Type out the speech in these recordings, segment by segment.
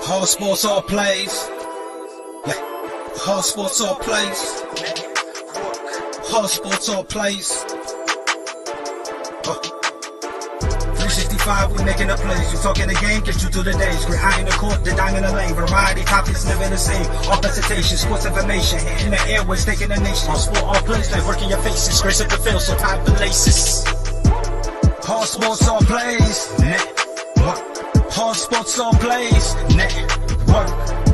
All sports, all plays. All sports, all plays. All sports, all plays. 365, we making a plays. You talking the game, get you through the days. We're high in the court, the dime in the lane. Variety topics living the same. All presentation, sports information. In the airways, taking the nation. All sport, all plays. They working your faces. Grace up the field, so tie the laces. All sports, all plays. Network. All sports, all plays. Network.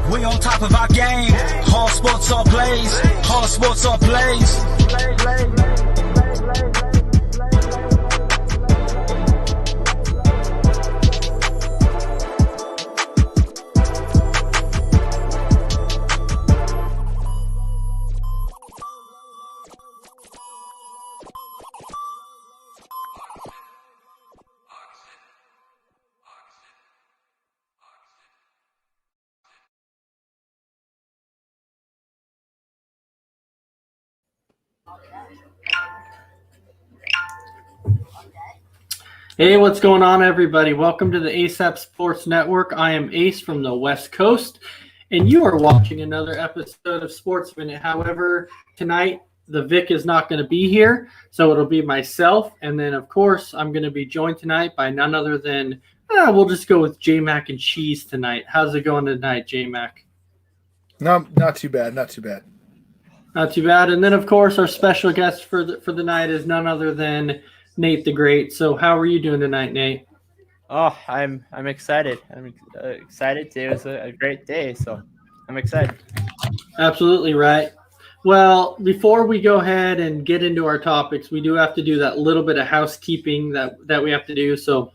We on top of our game. All sports, all plays. All sports, all plays. Hey, what's going on, everybody? Welcome to the ASAP Sports Network. I am Ace from the West Coast, and you are watching another episode of Sportsminute. However, tonight, the Vic is not going to be here, so it'll be myself, and then, of course, I'm going to be joined tonight by none other than, we'll just go with J-Mac and Cheese tonight. How's it going tonight, J-Mac? No, not too bad, not too bad. Not too bad. And then, of course, our special guest for the night is none other than Nate the Great. So how are you doing tonight, Nate? Oh, I'm excited. I'm excited too. It's a great day, so I'm excited. Absolutely right. Well, before we go ahead and get into our topics, we do have to do that little bit of housekeeping that we have to do. So,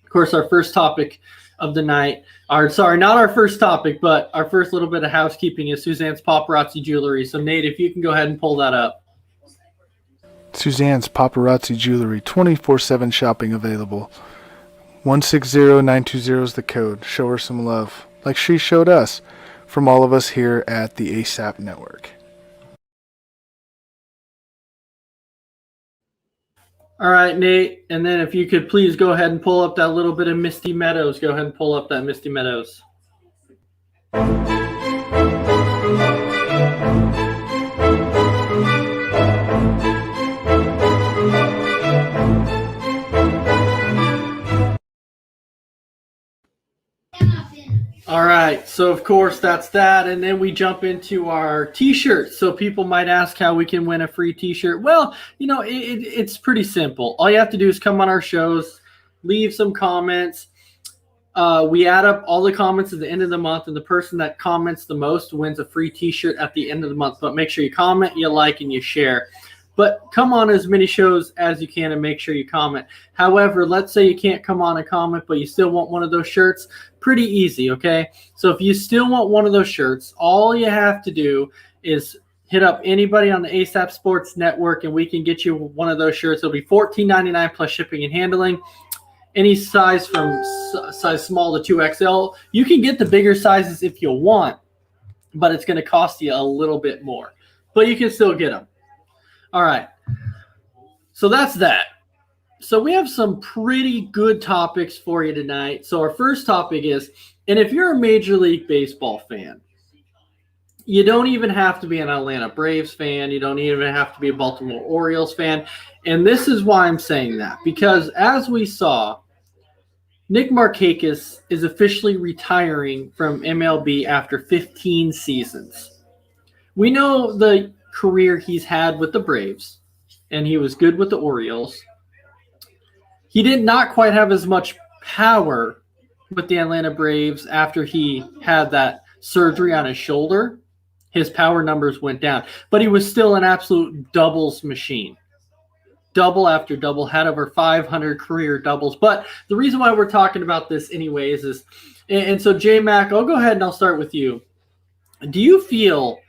of course, our first topic of the night, not our first topic, but our first little bit of housekeeping is Suzanne's Paparazzi Jewelry. So, Nate, if you can go ahead and pull that up. Suzanne's Paparazzi Jewelry, 24/7 shopping available. 160920 is the code. Show her some love, like she showed us, from all of us here at the ASAP Network. All right, Nate, and then if you could please go ahead and pull up that little bit of Misty Meadows. Go ahead and pull up that Misty Meadows. All right, so of course that's that, and then we jump into our T-shirts. So people might ask how we can win a free T-shirt. Well, it's pretty simple. All you have to do is come on our shows, leave some comments. We add up all the comments at the end of the month, and the person that comments the most wins a free T-shirt at the end of the month. But make sure you comment, you like, and you share. But come on as many shows as you can and make sure you comment. However, let's say you can't come on and comment, but you still want one of those shirts. Pretty easy, okay? So if you still want one of those shirts, all you have to do is hit up anybody on the ASAP Sports Network, and we can get you one of those shirts. It'll be $14.99 plus shipping and handling. Any size from size small to 2XL. You can get the bigger sizes if you want, but it's going to cost you a little bit more. But you can still get them. All right, so that's that. So we have some pretty good topics for you tonight. So our first topic is, and if you're a Major League Baseball fan, you don't even have to be an Atlanta Braves fan. You don't even have to be a Baltimore Orioles fan. And this is why I'm saying that, because as we saw, Nick Marchakis is officially retiring from MLB after 15 seasons. We know the career he's had with the Braves, and he was good with the Orioles. He did not quite have as much power with the Atlanta Braves after he had that surgery on his shoulder. His power numbers went down, but he was still an absolute doubles machine. Double after double, had over 500 career doubles. But the reason why we're talking about this anyways is, and so J-Mac, I'll go ahead and I'll start with you. Do you feel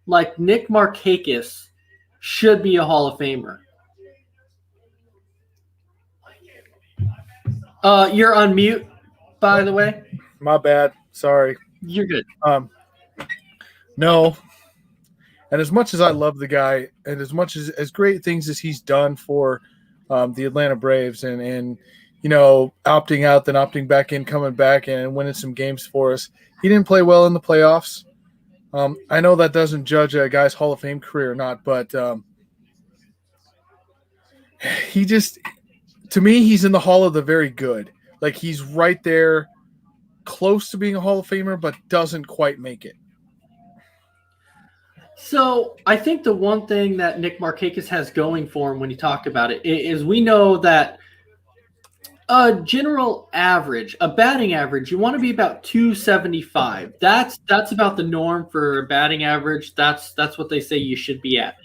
like Nick Marchakis should be a Hall of Famer? You're on mute, by the way. My bad. Sorry. You're good. No. And as much as I love the guy, and as much as great things as he's done for the Atlanta Braves, and opting out, then opting back in, coming back and winning some games for us. He didn't play well in the playoffs. I know that doesn't judge a guy's Hall of Fame career or not, but he just, to me, he's in the Hall of the very good. Like, he's right there, close to being a Hall of Famer, but doesn't quite make it. So I think the one thing that Nick Marchakis has going for him when you talk about it is we know that a general average, a batting average, you want to be about 275. That's about the norm for a batting average. That's what they say you should be at.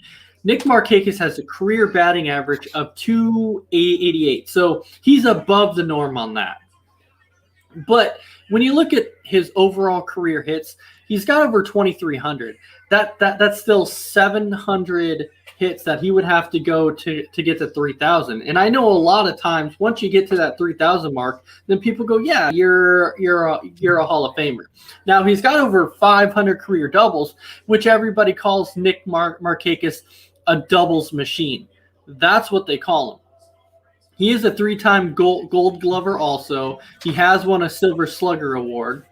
Nick Marchakis has a career batting average of 288. So he's above the norm on that. But when you look at his overall career hits, he's got over 2,300. That's still 700 hits that he would have to go to get to 3,000. And I know a lot of times once you get to that 3,000 mark, then people go, yeah, you're a Hall of Famer. Now he's got over 500 career doubles, which everybody calls Nick Marchakis a doubles machine. That's what they call him. He is a 3-time gold glover also. He has won a Silver Slugger award.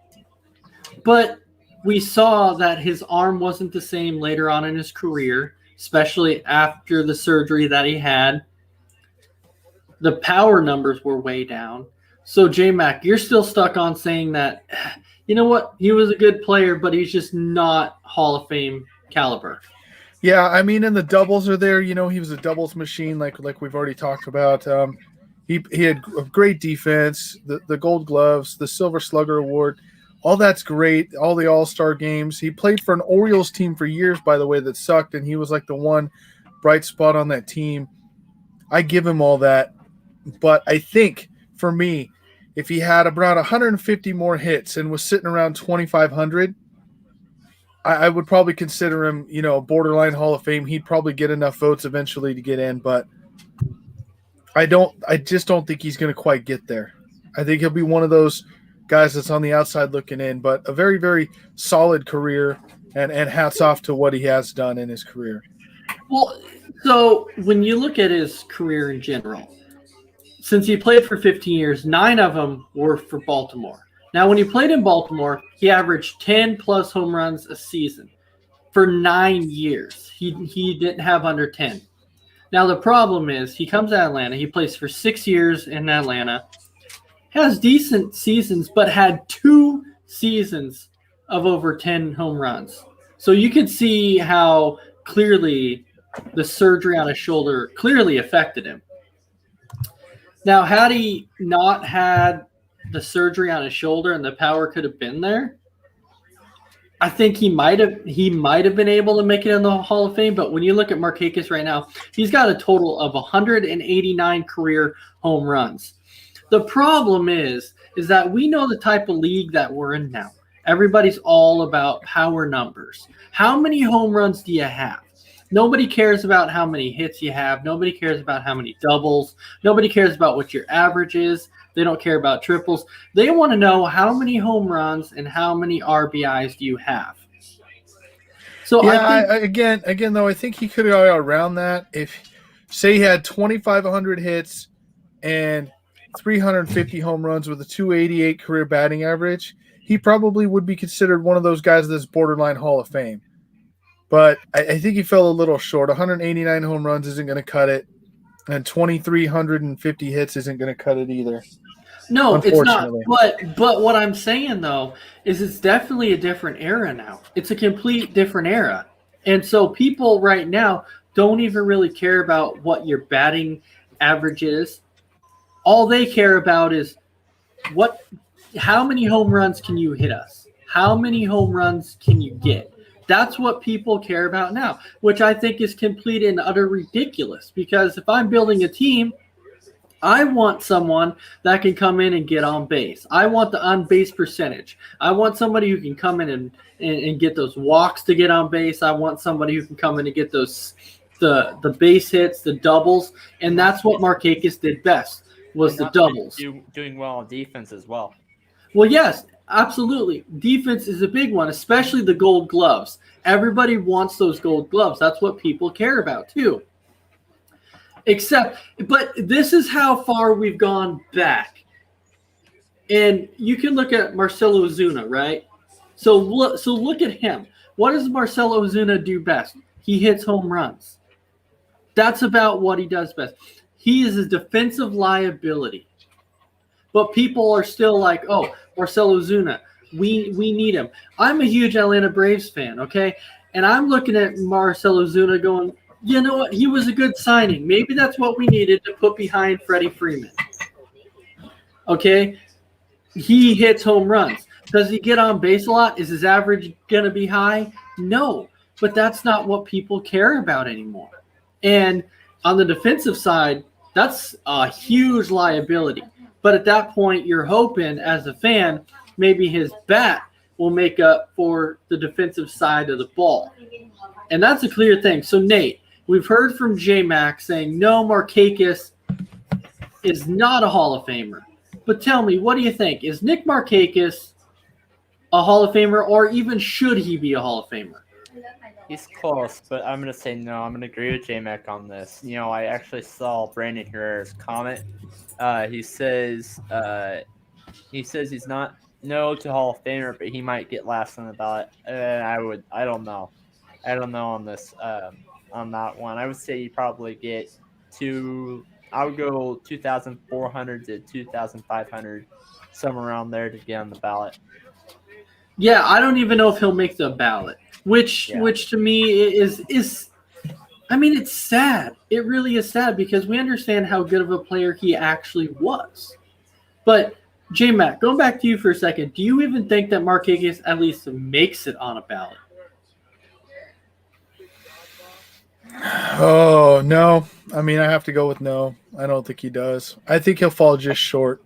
But we saw that his arm wasn't the same later on in his career, especially after the surgery that he had. The power numbers were way down. So, J-Mac, you're still stuck on saying that, you know what, he was a good player, but he's just not Hall of Fame caliber. Yeah, I mean, and the doubles are there. He was a doubles machine, like we've already talked about. He had a great defense, the Gold Gloves, the Silver Slugger Award. All that's great. All the All-Star games. He played for an Orioles team for years, by the way, that sucked, and he was like the one bright spot on that team. I give him all that, but I think for me, if he had around 150 more hits and was sitting around 2,500. I would probably consider him, borderline Hall of Fame. He'd probably get enough votes eventually to get in, but I just don't think he's going to quite get there. I think he'll be one of those guys that's on the outside looking in, but a very, very solid career, and hats off to what he has done in his career. Well, so when you look at his career in general, since he played for 15 years, 9 of them were for Baltimore. Now, when he played in Baltimore, he averaged 10-plus home runs a season for 9 years. He didn't have under 10. Now, the problem is he comes to Atlanta. He plays for 6 years in Atlanta, has decent seasons, but had 2 seasons of over 10 home runs. So you could see how clearly the surgery on his shoulder clearly affected him. Now, had he not had the surgery on his shoulder and the power could have been there, I think he might have been able to make it in the Hall of Fame. But when you look at Marchakis right now, he's got a total of 189 career home runs. The problem is that we know the type of league that we're in now. Everybody's all about power numbers. How many home runs do you have? Nobody cares about how many hits you have. Nobody cares about how many doubles. Nobody cares about what your average is. They don't care about triples. They want to know how many home runs and how many RBIs do you have. So yeah, again though, I think he could have got around that if, say, he had 2,500 hits and 350 home runs with a 288 career batting average. He probably would be considered one of those guys that's borderline Hall of Fame. But I think he fell a little short. 189 home runs isn't going to cut it, and 2,350 hits isn't going to cut it either. No, it's not. But what I'm saying, though, is it's definitely a different era now. It's a complete different era. And so people right now don't even really care about what your batting average is. All they care about is how many home runs can you hit us? How many home runs can you get? That's what people care about now, which I think is complete and utter ridiculous, because if I'm building a team, I want someone that can come in and get on base. I want the on-base percentage. I want somebody who can come in and get those walks to get on base. I want somebody who can come in and get those the base hits, the doubles, and that's what Marchakis did best, was the doubles. Doing well on defense as well. Well, yes, absolutely. Defense is a big one, especially the Gold Gloves. Everybody wants those Gold Gloves. That's what people care about too. But this is how far we've gone back. And you can look at Marcelo Ozuna, right? So look at him. What does Marcelo Ozuna do best? He hits home runs. That's about what he does best. He is a defensive liability. But people are still like, oh, Marcelo Ozuna, we need him. I'm a huge Atlanta Braves fan, okay? And I'm looking at Marcelo Ozuna going, you know what? He was a good signing. Maybe that's what we needed to put behind Freddie Freeman. Okay? He hits home runs. Does he get on base a lot? Is his average going to be high? No. But that's not what people care about anymore. And on the defensive side, that's a huge liability. But at that point, you're hoping as a fan, maybe his bat will make up for the defensive side of the ball. And that's a clear thing. So, Nate, we've heard from J-Mac saying, no, Marchakis is not a Hall of Famer. But tell me, what do you think? Is Nick Marchakis a Hall of Famer, or even should he be a Hall of Famer? He's close, but I'm going to say no. I'm going to agree with J-Mac on this. You know, I actually saw Brandon Herrera's comment. He says he's not no to Hall of Famer, but he might get last on the ballot. I don't know. I don't know on this on that one. I would say you probably get I would go 2,400 to 2,500, somewhere around there to get on the ballot. Yeah, I don't even know if he'll make the ballot, which to me is I mean, it's sad. It really is sad because we understand how good of a player he actually was. But J-Mac, going back to you for a second, do you even think that Marchakis at least makes it on a ballot? Oh, no. I mean, I have to go with no. I don't think he does. I think he'll fall just short.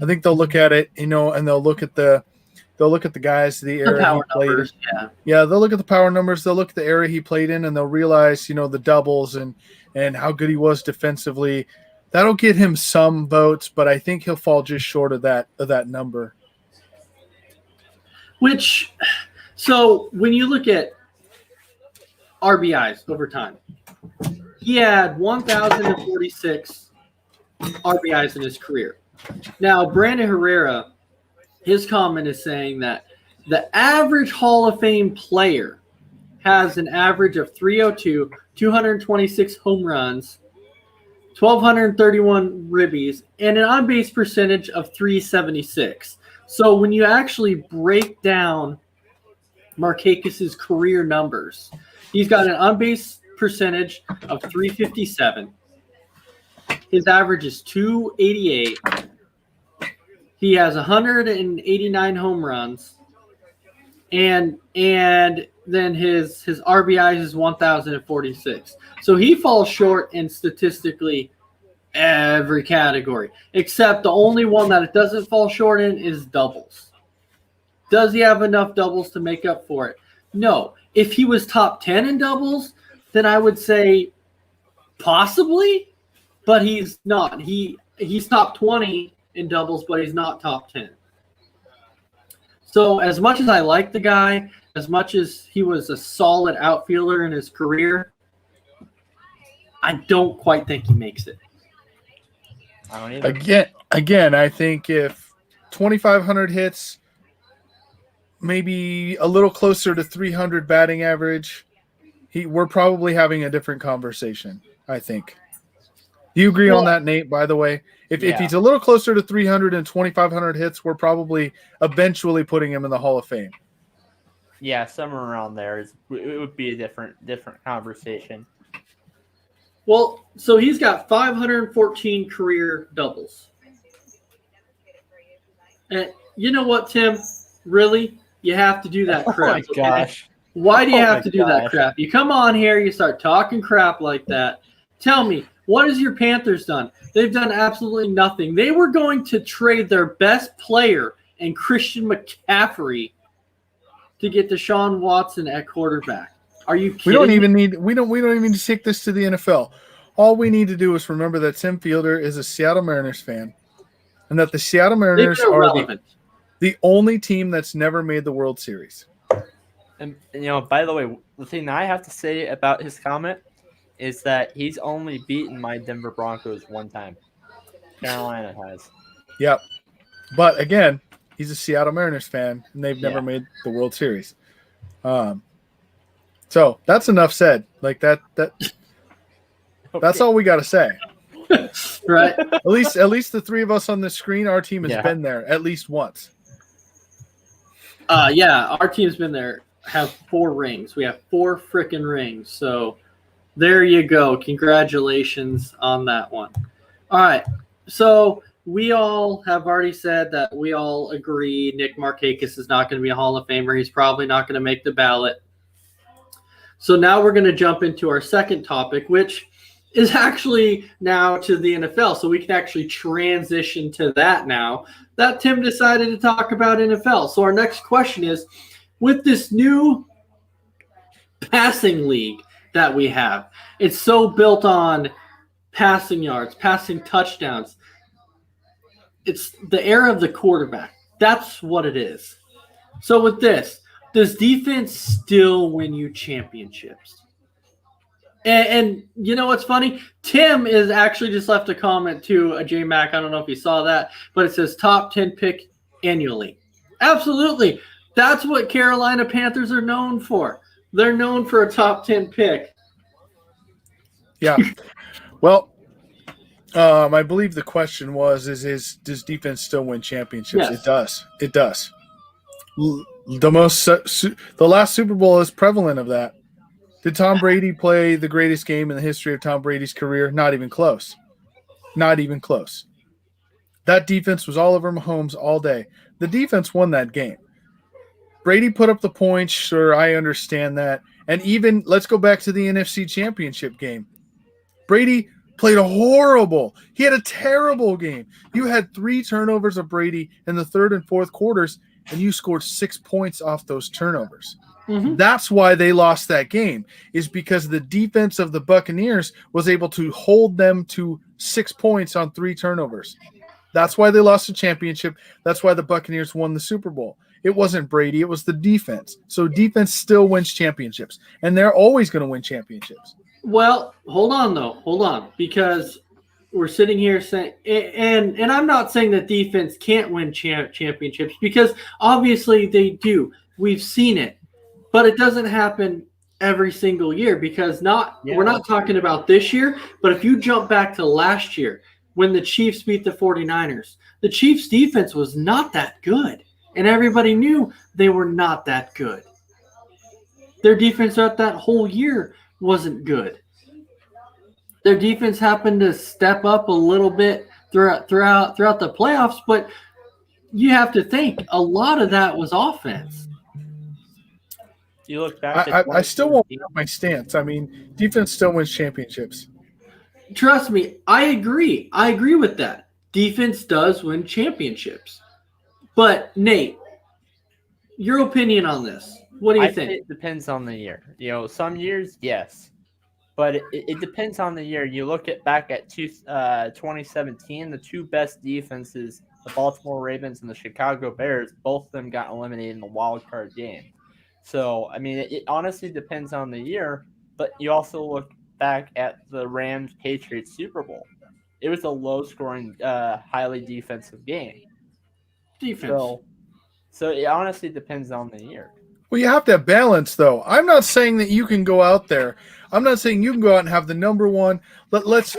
I think they'll look at it, and they'll look at the guys, the era he played in. Yeah, they'll look at the power numbers, they'll look at the era he played in, and they'll realize, the doubles and how good he was defensively. That'll get him some votes, but I think he'll fall just short of that number. So when you look at RBIs over time, he had 1,046 RBIs in his career. Now, Brandon Herrera, his comment is saying that the average Hall of Fame player has an average of 302, 226 home runs, 1,231 ribbies, and an on-base percentage of 376. So when you actually break down Marchakis' career numbers, he's got an on-base percentage of 357. His average is 288. He has 189 home runs, and then his RBIs is 1,046. So he falls short in statistically every category, except the only one that it doesn't fall short in is doubles. Does he have enough doubles to make up for it? No. If he was top 10 in doubles, then I would say possibly, but he's not. He's top 20 in doubles, but he's not top 10. So as much as I like the guy, as much as he was a solid outfielder in his career, I don't quite think he makes it. I don't either. Again, I think if 2,500 hits, maybe a little closer to 300 batting average, we're probably having a different conversation, I think. Do you agree on that, Nate, by the way? If he's a little closer to 300 and 2,500 hits, we're probably eventually putting him in the Hall of Fame. Yeah, somewhere around there. It would be a different conversation. Well, so he's got 514 career doubles. And you know what, Tim? Really? You have to do that crap. Oh, my gosh. Why do you have to do that crap? You come on here, you start talking crap like that. Tell me, what has your Panthers done? They've done absolutely nothing. They were going to trade their best player and Christian McCaffrey to get Deshaun Watson at quarterback. Are you kidding? We don't even need to take this to the NFL. All we need to do is remember that Tim Fielder is a Seattle Mariners fan, and that the Seattle Mariners are the only team that's never made the World Series. And by the way, the thing that I have to say about his comment is that he's only beaten my Denver Broncos one time. Carolina has. Yep. But again, he's a Seattle Mariners fan, and they've never Yeah. made the World Series. So that's enough said. Like that's all we got to say. Right. At least the three of us on the screen, our team has been there at least once. Yeah, our team's been there. Have 4 rings. We have 4 freaking rings. So there you go. Congratulations on that one. All right. So we all have already said that we all agree Nick Marchakis is not going to be a Hall of Famer. He's probably not going to make the ballot. So now we're going to jump into our second topic, which is actually now to the NFL. So we can actually transition to that now that Tim decided to talk about NFL. So our next question is, with this new passing league that we have, it's so built on passing yards, passing touchdowns. It's the era of the quarterback. That's what it is. So with this, does defense still win you championships? And you know what's funny? Tim is actually just left a comment to a J-Mac. I don't know if you saw that, but it says top 10 pick annually. Absolutely. That's what Carolina Panthers are known for. They're known for a top 10 pick. Yeah. Well, I believe the question was, does defense still win championships? Yes. It does. The last Super Bowl is prevalent of that. Did Tom Brady play the greatest game in the history of Tom Brady's career? Not even close. Not even close. That defense was all over Mahomes all day. The defense won that game. Brady put up the points, sure, I understand that. And even, let's go back to the NFC Championship game. Brady played horrible. He had a terrible game. You had 3 turnovers of Brady in the third and fourth quarters, and you scored 6 points off those turnovers. Mm-hmm. That's why they lost that game, is because the defense of the Buccaneers was able to hold them to 6 points on 3 turnovers. That's why they lost the championship. That's why the Buccaneers won the Super Bowl. It wasn't Brady. It was the defense. So defense still wins championships, and they're always going to win championships. Well, hold on, because we're sitting here saying, and I'm not saying that defense can't win championships, because obviously they do. We've seen it, but it doesn't happen every single year, because we're not talking about this year, but if you jump back to last year when the Chiefs beat the 49ers, the Chiefs defense was not that good, and everybody knew they were not that good. Their defense throughout that whole year wasn't good. Their defense happened to step up a little bit throughout the playoffs, but you have to think a lot of that was offense. You look back. I still won't give up my stance. I mean, defense still wins championships. Trust me, I agree. I agree with that. Defense does win championships. But Nate, your opinion on this? What do you think? It depends on the year. Some years, yes. But it depends on the year. You look back at 2017, the 2 best defenses, the Baltimore Ravens and the Chicago Bears, both of them got eliminated in the wild card game. So, I mean, it honestly depends on the year. But you also look back at the Rams-Patriots Super Bowl. It was a low-scoring, highly defensive game. Defense. So it honestly depends on the year. Well, you have to have balance, though. I'm not saying that you can go out there. I'm not saying you can go out and have the number one. Let's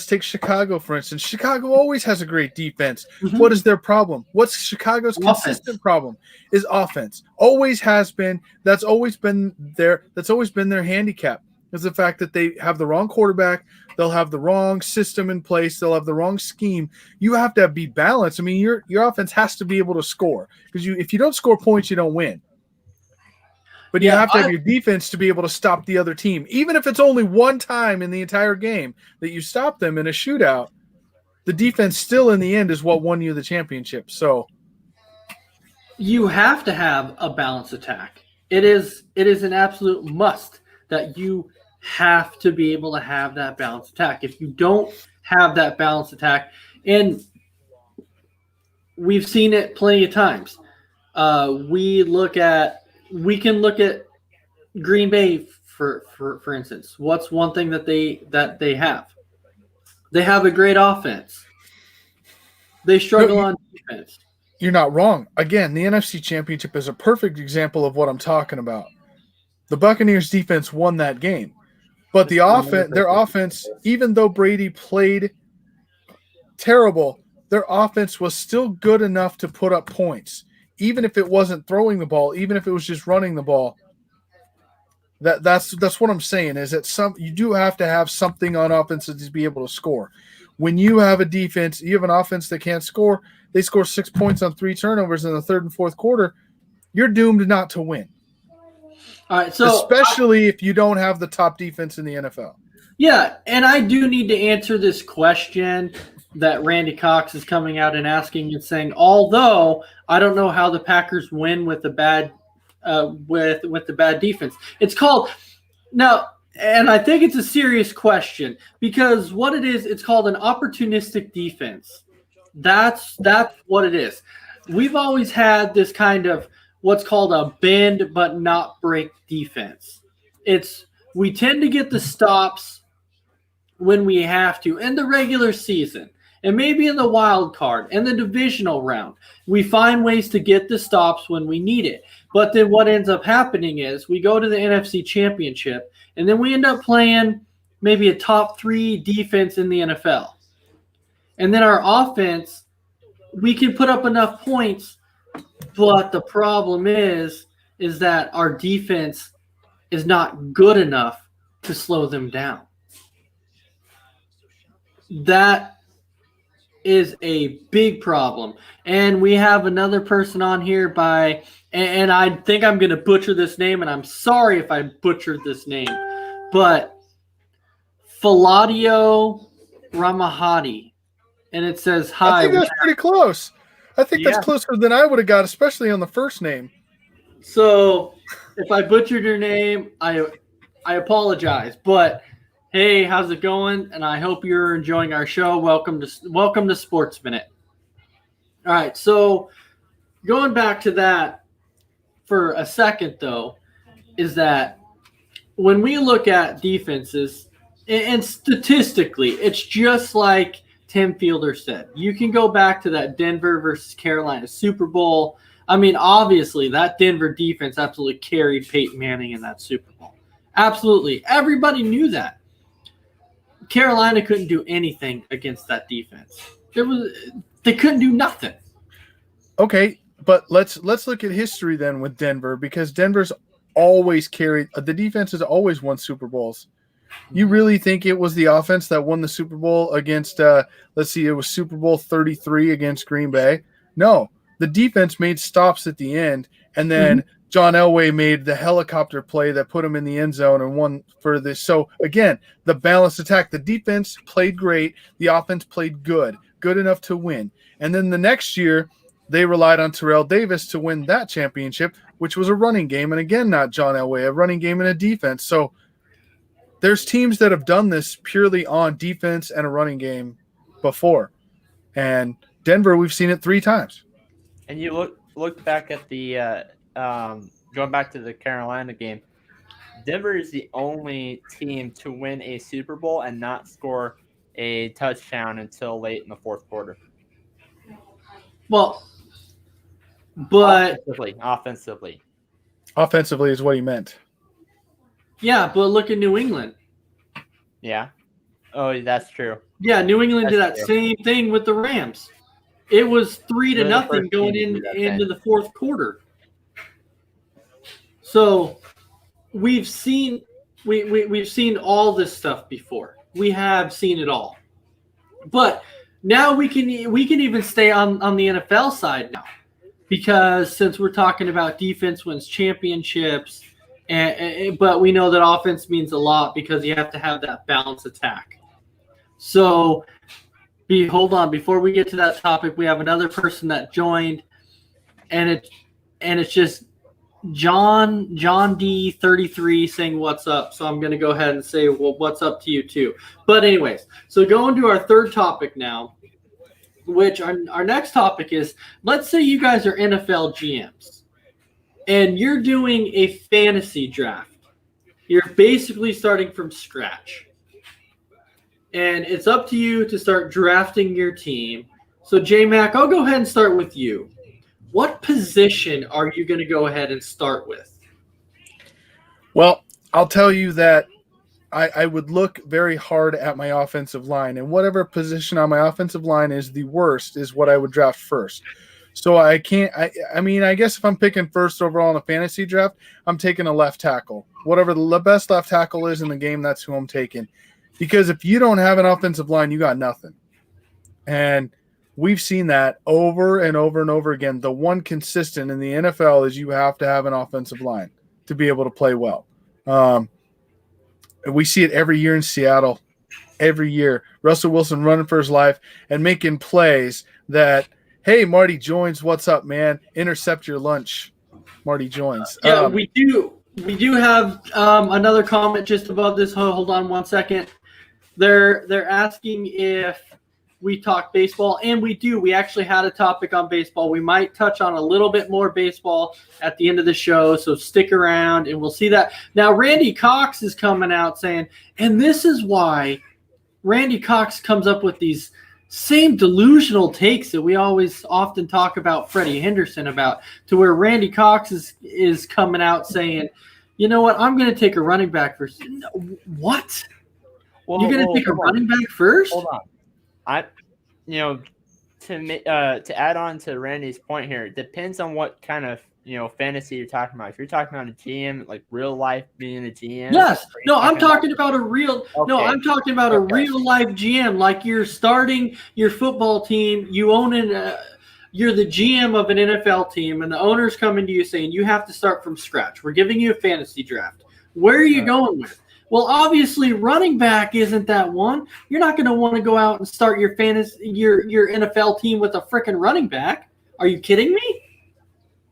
take Chicago, for instance. Chicago always has a great defense. Mm-hmm. What is their problem? What's Chicago's consistent problem? Is offense. Always has been. That's always been their handicap. Is the fact that they have the wrong quarterback. They'll have the wrong system in place. They'll have the wrong scheme. You have to be balanced. I mean, your offense has to be able to score, because if you don't score points, you don't win. But you have to have your defense to be able to stop the other team. Even if it's only one time in the entire game that you stop them in a shootout, the defense still in the end is what won you the championship. So you have to have a balanced attack. It is an absolute must that you have to be able to have that balanced attack. If you don't have that balanced attack, and we've seen it plenty of times, we can look at Green Bay for instance, what's one thing that they have? They have a great offense. They struggle on defense. You're not wrong. Again, the NFC Championship is a perfect example of what I'm talking about. The Buccaneers defense won that game. But their offense, even though Brady played terrible, their offense was still good enough to put up points. Even if it wasn't throwing the ball, even if it was just running the ball. That's what I'm saying, is that you do have to have something on offense to be able to score. When you have an offense that can't score, they score 6 points on 3 turnovers in the third and fourth quarter, you're doomed not to win. All right, so especially if you don't have the top defense in the NFL. Yeah, and I do need to answer this question that Randy Cox is coming out and asking and saying, although I don't know how the Packers win with the bad with the bad defense. It's called now, and I think it's a serious question because what it is, it's called an opportunistic defense. That's what it is. We've always had this kind of what's called a bend but not break defense. We tend to get the stops when we have to in the regular season and maybe in the wild card and the divisional round. We find ways to get the stops when we need it. But then what ends up happening is we go to the NFC Championship and then we end up playing maybe a top 3 defense in the NFL. And then our offense, we can put up enough points, but the problem is that our defense is not good enough to slow them down. That is a big problem. And we have another person on here and I think I'm going to butcher this name, and I'm sorry if I butchered this name, but Faladio Ramahadi. And it says, hi. I think that's pretty close. I think that's closer than I would have got, especially on the first name. So if I butchered your name, I apologize. But hey, how's it going? And I hope you're enjoying our show. Welcome to Sportsminute. All right, so going back to that for a second, though, is that when we look at defenses, and statistically, it's just like Tim Fielder said. You can go back to that Denver versus Carolina Super Bowl. I mean, obviously, that Denver defense absolutely carried Peyton Manning in that Super Bowl. Absolutely. Everybody knew that. Carolina couldn't do anything against that defense. They couldn't do nothing. Okay, but let's look at history then with Denver, because Denver's always carried – the defense has always won Super Bowls. You really think it was the offense that won the Super Bowl against it was Super Bowl 33 against Green Bay? No, the defense made stops at the end, and then John Elway made the helicopter play that put him in the end zone and won for this. So, again, the balanced attack. The defense played great. The offense played good enough to win. And then the next year, they relied on Terrell Davis to win that championship, which was a running game. And, again, not John Elway, a running game and a defense. So, there's teams that have done this purely on defense and a running game before. And Denver, we've seen it 3 times. And you look back at the going back to the Carolina game, Denver is the only team to win a Super Bowl and not score a touchdown until late in the fourth quarter. Well, but offensively is what he meant. Yeah, but look at New England. Yeah. Oh, that's true. Yeah, New England did that same thing with the Rams. It was 3-0 going into the fourth quarter. So we've seen all this stuff before. We have seen it all. But now we can even stay on the NFL side now, because since we're talking about defense wins championships. But we know that offense means a lot because you have to have that balanced attack. So, hold on. Before we get to that topic, we have another person that joined, and it's just John D33 saying what's up. So I'm going to go ahead and say, well, what's up to you too. But anyways, so going to our third topic now, which our next topic is, let's say you guys are NFL GMs. And you're doing a fantasy draft. You're basically starting from scratch. And it's up to you to start drafting your team. So, J-Mac, I'll go ahead and start with you. What position are you going to go ahead and start with? Well, I'll tell you that I would look very hard at my offensive line, and whatever position on my offensive line is the worst is what I would draft first. So I can't. I mean, I guess if I'm picking first overall in a fantasy draft, I'm taking a left tackle. Whatever the best left tackle is in the game, that's who I'm taking. Because if you don't have an offensive line, you got nothing. And we've seen that over and over and over again. The one consistent in the NFL is you have to have an offensive line to be able to play well. We see it every year in Seattle. Every year, Russell Wilson running for his life and making plays that, hey, Marty Joins, what's up, man? Intercept your lunch, Marty Joins. Yeah, we do have another comment just above this. Hold on one second. They're asking if we talk baseball, and we do. We actually had a topic on baseball. We might touch on a little bit more baseball at the end of the show, so stick around, and we'll see that. Now, Randy Cox is coming out saying, and this is why Randy Cox comes up with these same delusional takes that we always often talk about Freddie Henderson about, to where Randy Cox is coming out saying, you know what, I'm going to take a running back first. What? You're going to take a running back first? Hold on. To add on to Randy's point here, it depends on what kind of fantasy you're talking about. If you're talking about a GM, like real life being a GM. Yes. No, I'm talking about a real. Okay. No, I'm talking about a real life GM. Like you're starting your football team, you own it. You're the GM of an NFL team, and the owner's coming to you saying you have to start from scratch. We're giving you a fantasy draft. Where are you going with? Well, obviously, running back isn't that one. You're not going to want to go out and start your NFL team with a freaking running back. Are you kidding me?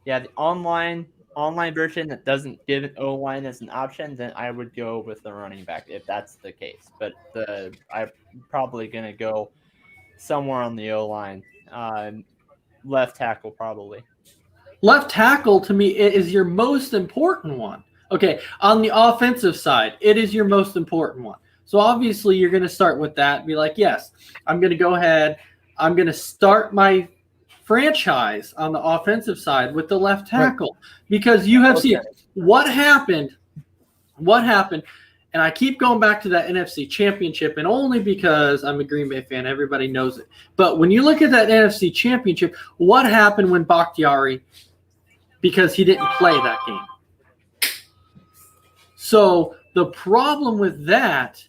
Yeah, the online version that doesn't give an O-line as an option, then I would go with the running back if that's the case. But I'm probably going to go somewhere on the O-line. Left tackle, probably. Left tackle, to me, is your most important one. Okay, on the offensive side, it is your most important one. So obviously you're going to start with that and be like, yes, I'm going to go ahead. I'm going to start my franchise on the offensive side with the left tackle, because you have seen what happened, and I keep going back to that NFC Championship, and only because I'm a Green Bay fan, everybody knows it. But when you look at that NFC Championship, what happened when Bakhtiari, because he didn't play that game. So the problem with that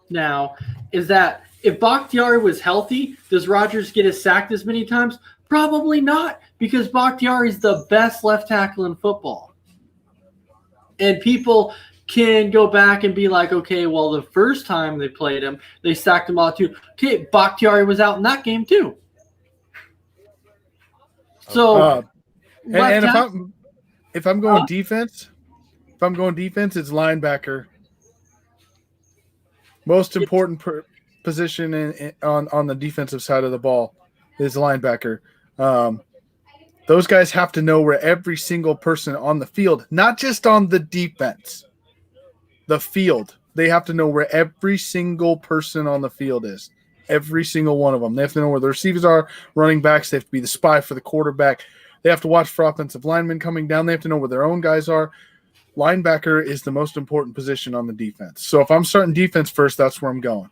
now is that if Bakhtiari was healthy, does Rodgers get sacked as many times? Probably not, because Bakhtiari is the best left tackle in football. And people can go back and be like, okay, well, the first time they played him, they sacked him all too. Okay, Bakhtiari was out in that game too. So, and if I'm going defense. If I'm going defense, it's linebacker. Most important position on the defensive side of the ball is linebacker. Those guys have to know where every single person on the field, not just on the defense, the field. They have to know where every single person on the field is. Every single one of them. They have to know where the receivers are, running backs. They have to be the spy for the quarterback. They have to watch for offensive linemen coming down. They have to know where their own guys are. Linebacker is the most important position on the defense. So if I'm starting defense first, that's where I'm going.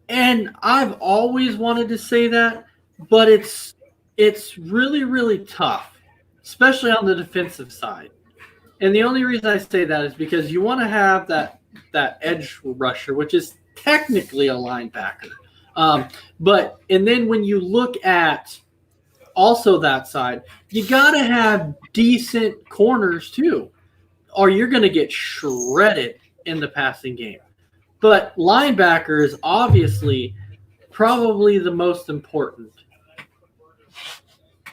And I've always wanted to say that, but it's really, really tough, especially on the defensive side. And the only reason I say that is because you want to have that edge rusher, which is technically a linebacker. And then when you look at also that side, you got to have decent corners too, or you're going to get shredded in the passing game. But linebacker is obviously probably the most important.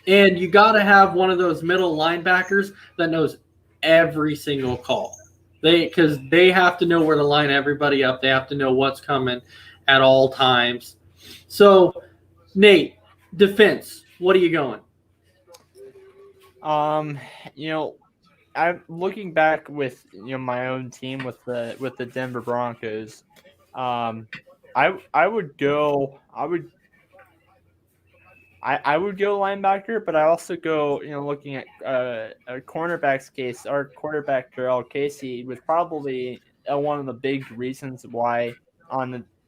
And you got to have one of those middle linebackers that knows every single call. Because they have to know where to line everybody up. They have to know what's coming at all times. So, Nate, defense. What are you going? I'm looking back with my own team with the Denver Broncos. I would go linebacker, but I also go looking at a cornerback's case. Our quarterback Jarrell Casey was probably one of the big reasons why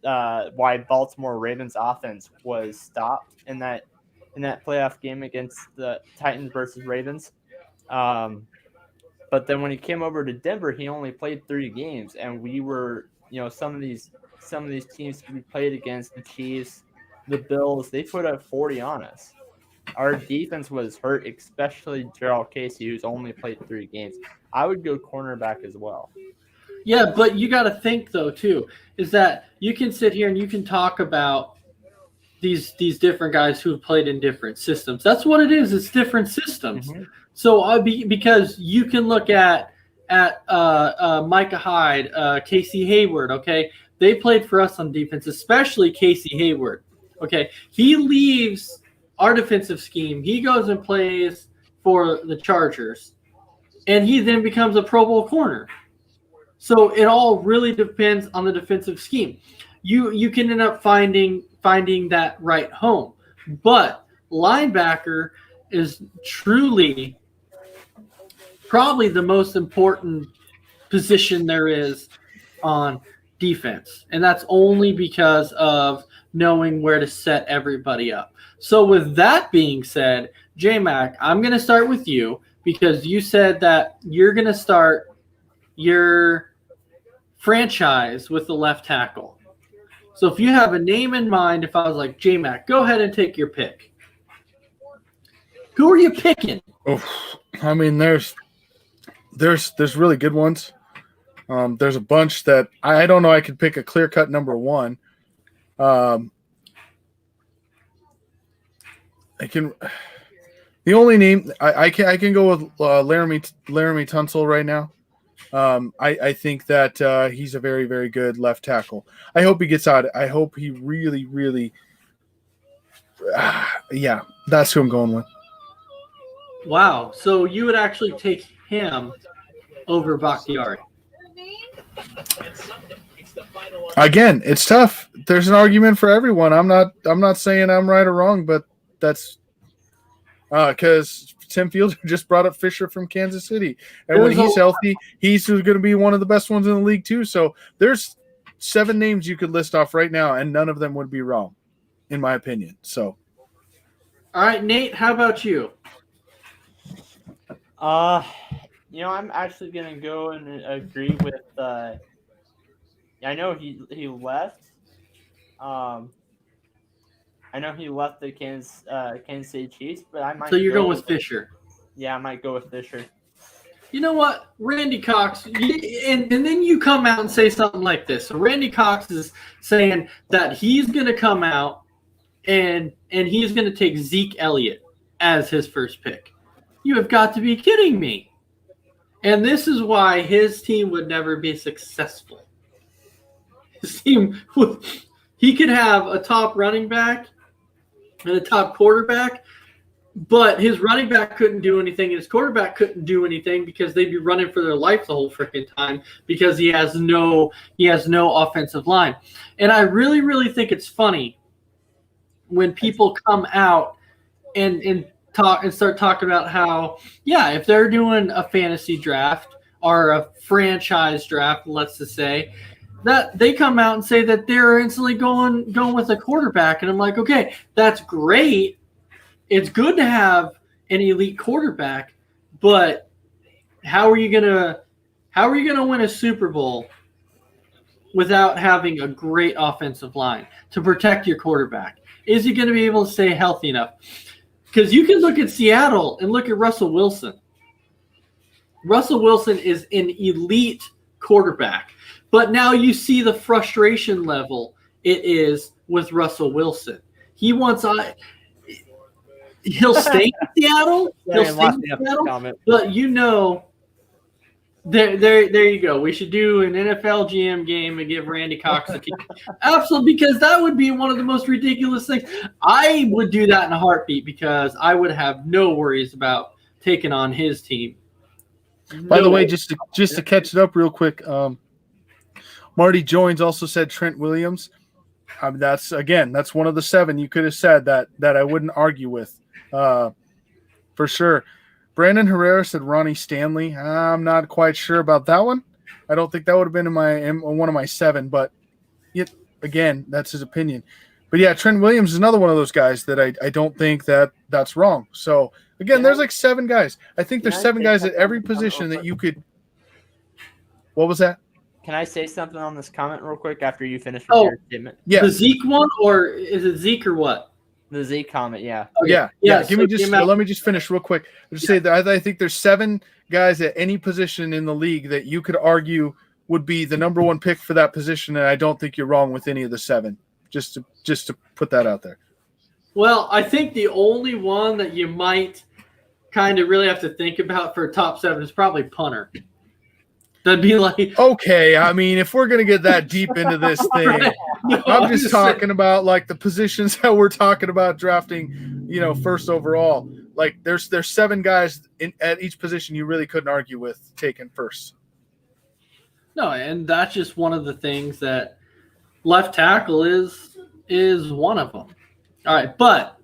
why Baltimore Ravens offense was stopped in that playoff game against the Titans versus Ravens. But then when he came over to Denver, he only played 3 games, and we were, some of these teams we played against, the Chiefs, the Bills, they put up 40 on us. Our defense was hurt, especially Jarrell Casey, who's only played 3 games. I would go cornerback as well. Yeah, but you got to think though too, is that you can sit here and you can talk about these different guys who have played in different systems. That's what it is. It's different systems. Mm-hmm. So because you can look at Micah Hyde, Casey Hayward. Okay, they played for us on defense, especially Casey Hayward. Okay, he leaves our defensive scheme. He goes and plays for the Chargers, and he then becomes a Pro Bowl corner. So it all really depends on the defensive scheme. You can end up finding that right home, but linebacker is truly probably the most important position there is on defense, and that's only because of knowing where to set everybody up. So with that being said, J-Mac, I'm going to start with you because you said that you're going to start your franchise with the left tackle. So if you have a name in mind, if I was like, J-Mac, go ahead and take your pick. Who are you picking? Oh, I mean, there's really good ones. There's a bunch that I don't know. I could pick a clear-cut number one. I can. The only name I can go with Laramie Tunsil right now. I think that he's a very, very good left tackle. I hope he gets out. I hope he really, really. Yeah, that's who I'm going with. Wow. So you would actually take him over Bakhtiari. Again, it's tough. There's an argument for everyone. I'm not saying I'm right or wrong, but that's because Tim Fielder just brought up Fisher from Kansas City, and when he's healthy, he's going to be one of the best ones in the league too. So there's 7 names you could list off right now, and none of them would be wrong, in my opinion. So, all right, Nate, how about you? I'm actually gonna go and agree with. I know he left. I know he left the Kansas City Chiefs, but I might. So you're going with Fisher? Yeah, I might go with Fisher. You know what, Randy Cox, and then you come out and say something like this. So Randy Cox is saying that he's going to come out and he's going to take Zeke Elliott as his first pick. You have got to be kidding me. And this is why his team would never be successful. His team, he could have a top running back and a top quarterback, but his running back couldn't do anything, and his quarterback couldn't do anything because they'd be running for their life the whole freaking time because he has no offensive line. And I really, really think it's funny when people come out and start talking about how, yeah, if they're doing a fantasy draft or a franchise draft, let's just say, that they come out and say that they're instantly going with a quarterback. And I'm like, okay, that's great. It's good to have an elite quarterback, but how are you gonna win a Super Bowl without having a great offensive line to protect your quarterback? Is he going to be able to stay healthy enough? Because you can look at Seattle and look at Russell Wilson. Russell Wilson is an elite quarterback, but now you see the frustration level it is with Russell Wilson. He'll stay in Seattle. But there you go. We should do an NFL GM game and give Randy Cox a kick. Absolutely, because that would be one of the most ridiculous things. I would do that in a heartbeat because I would have no worries about taking on his team. By the way, just to catch it up real quick, Marty Joins also said Trent Williams. That's one of the 7 you could have said that I wouldn't argue with, for sure. Brandon Herrera said Ronnie Stanley. I'm not quite sure about that one. I don't think that would have been in one of my 7, but again, that's his opinion. But yeah, Trent Williams is another one of those guys that I don't think that's wrong. So again, there's like 7 guys. I think there's 7 guys at every position that you could. What was that? Can I say something on this comment real quick after you finish with your statement? Yeah. The Zeke one, or is it Zeke or what? The Zeke comment, yeah. Okay. Yeah. Let me just finish real quick. I'll just say that I think there's 7 guys at any position in the league that you could argue would be the number 1 pick for that position, and I don't think you're wrong with any of the 7. Just to put that out there. Well, I think the only one that you might kind of really have to think about for a top 7 is probably punter. That'd be like, okay, I mean, if we're gonna get that deep into this thing, right. No, I'm just talking about like the positions that we're talking about drafting, first overall. Like there's 7 guys at each position you really couldn't argue with taking first. No, and that's just one of the things that left tackle is one of them. All right, but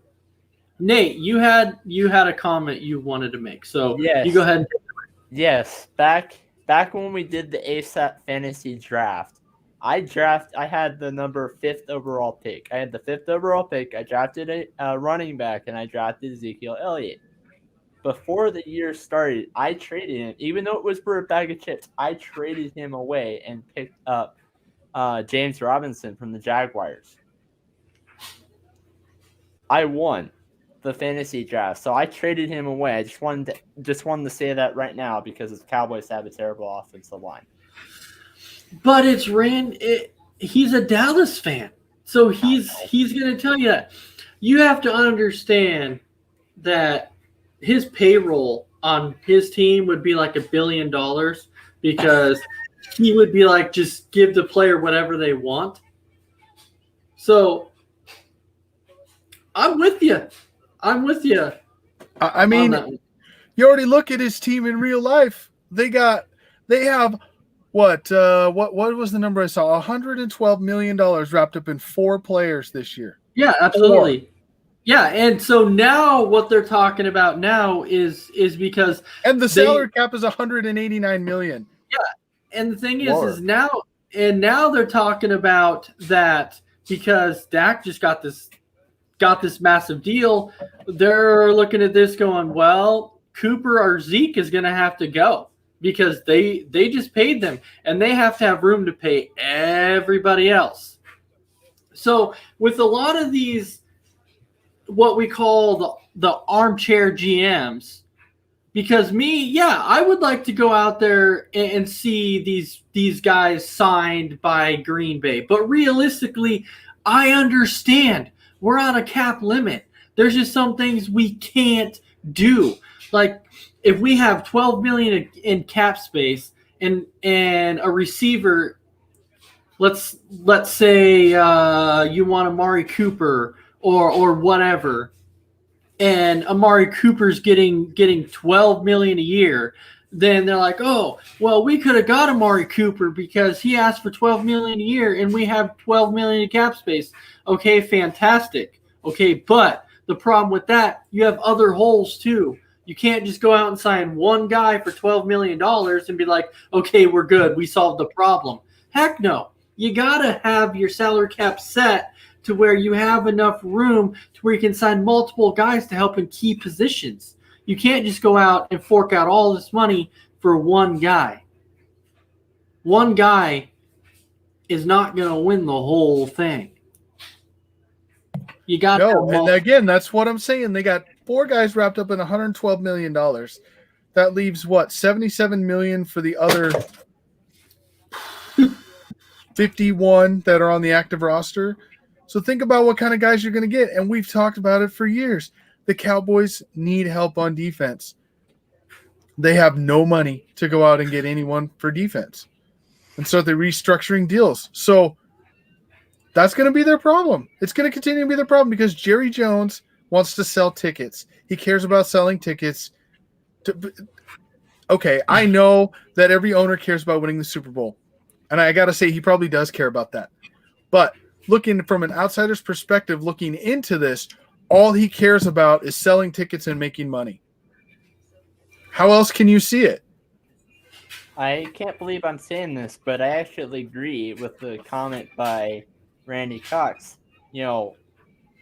Nate, you had a comment you wanted to make, so yes. You go ahead. Yes, back when we did the ASAP fantasy draft, I had the number 5th overall pick. I had the 5th overall pick. I drafted a running back, and I drafted Ezekiel Elliott. Before the year started, I traded him, even though it was for a bag of chips. I traded him away and picked up James Robinson from the Jaguars. I won the fantasy draft, so I traded him away. I just wanted to say that right now because the Cowboys have a terrible offensive line. But he's a Dallas fan, so he's going to tell you that. You have to understand that his payroll on his team would be like $1 billion because he would be like, just give the player whatever they want. So I'm with you. I mean, you already look at his team in real life. They have what was the number I saw? $112 million wrapped up in 4 players this year. Yeah, absolutely. 4. Yeah, and so now what they're talking about now is because the salary cap is $189 million. Yeah, and the thing is now they're talking about that because Dak just got this massive deal. They're looking at this going, well, Cooper or Zeke is going to have to go because they just paid them and they have to have room to pay everybody else. So with a lot of these, what we call the armchair GMs, because I would like to go out there and see these guys signed by Green Bay. But realistically, I understand we're on a cap limit. There's just some things we can't do. Like if we have $12 million in cap space and a receiver, let's say you want Amari Cooper or whatever, and Amari Cooper's getting $12 million a year, then they're like, oh, well, we could have got Amari Cooper because he asked for $12 million a year and we have $12 million in cap space. Okay, fantastic. Okay, but the problem with that, you have other holes too. You can't just go out and sign one guy for $12 million and be like, okay, we're good. We solved the problem. Heck no. You got to have your salary cap set to where you have enough room to where you can sign multiple guys to help in key positions. You can't just go out and fork out all this money for one guy. One guy is not going to win the whole thing. You got and again, that's what I'm saying. They got 4 guys wrapped up in $112 million. That leaves what, $77 million for the other 51 that are on the active roster. So think about what kind of guys you're going to get. And we've talked about it for years. The Cowboys need help on defense. They have no money to go out and get anyone for defense. And so they're restructuring deals. So that's going to be their problem. It's going to continue to be their problem because Jerry Jones wants to sell tickets. He cares about selling tickets. okay, I know that every owner cares about winning the Super Bowl. And I got to say, he probably does care about that. But looking from an outsider's perspective, looking into this, all he cares about is selling tickets and making money. How else can you see it? I can't believe I'm saying this, but I actually agree with the comment by Randy Cox. You know,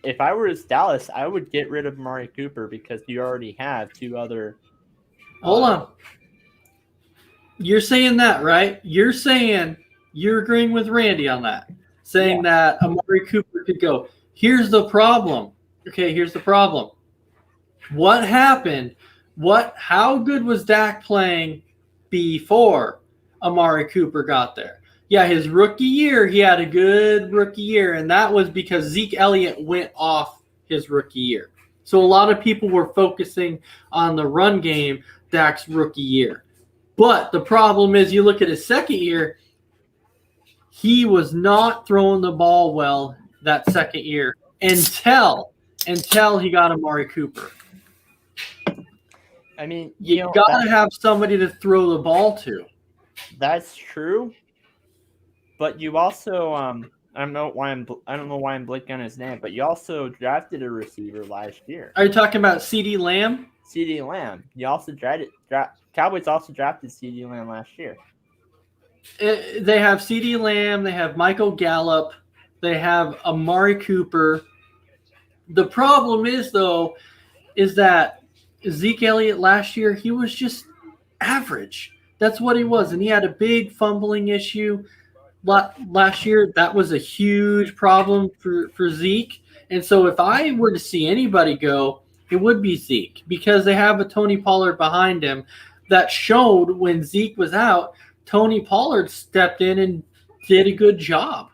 if I was Dallas, I would get rid of Amari Cooper because you already have two other. Hold on. You're saying that, right? You're agreeing with Randy on that, saying that Amari Cooper could go. Here's the problem. Okay, here's the problem. What happened? How good was Dak playing before Amari Cooper got there? Yeah, his rookie year, he had a good rookie year, and that was because Zeke Elliott went off his rookie year. So a lot of people were focusing on the run game Dak's rookie year. But the problem is, you look at his second year, he was not throwing the ball well that second year until he got Amari Cooper. I mean, you got to have somebody to throw the ball to. That's true. But you also, I don't know why I'm blanking on his name, but you also drafted a receiver last year. Are you talking about CeeDee Lamb? CeeDee Lamb. You also Cowboys also drafted CeeDee Lamb last year. They have CeeDee Lamb. They have Michael Gallup. They have Amari Cooper. The problem is, though, is that Zeke Elliott last year, he was just average. That's what he was. And he had a big fumbling issue last year. That was a huge problem for Zeke. And so if I were to see anybody go, it would be Zeke, because they have a Tony Pollard behind him that showed when Zeke was out, Tony Pollard stepped in and did a good job.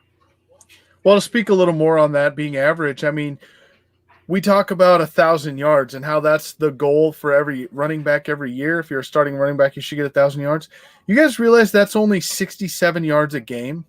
Well, to speak a little more on that being average, I mean, we talk about 1,000 yards and how that's the goal for every running back every year. If you're a starting running back, you should get 1,000 yards. You guys realize that's only 67 yards a game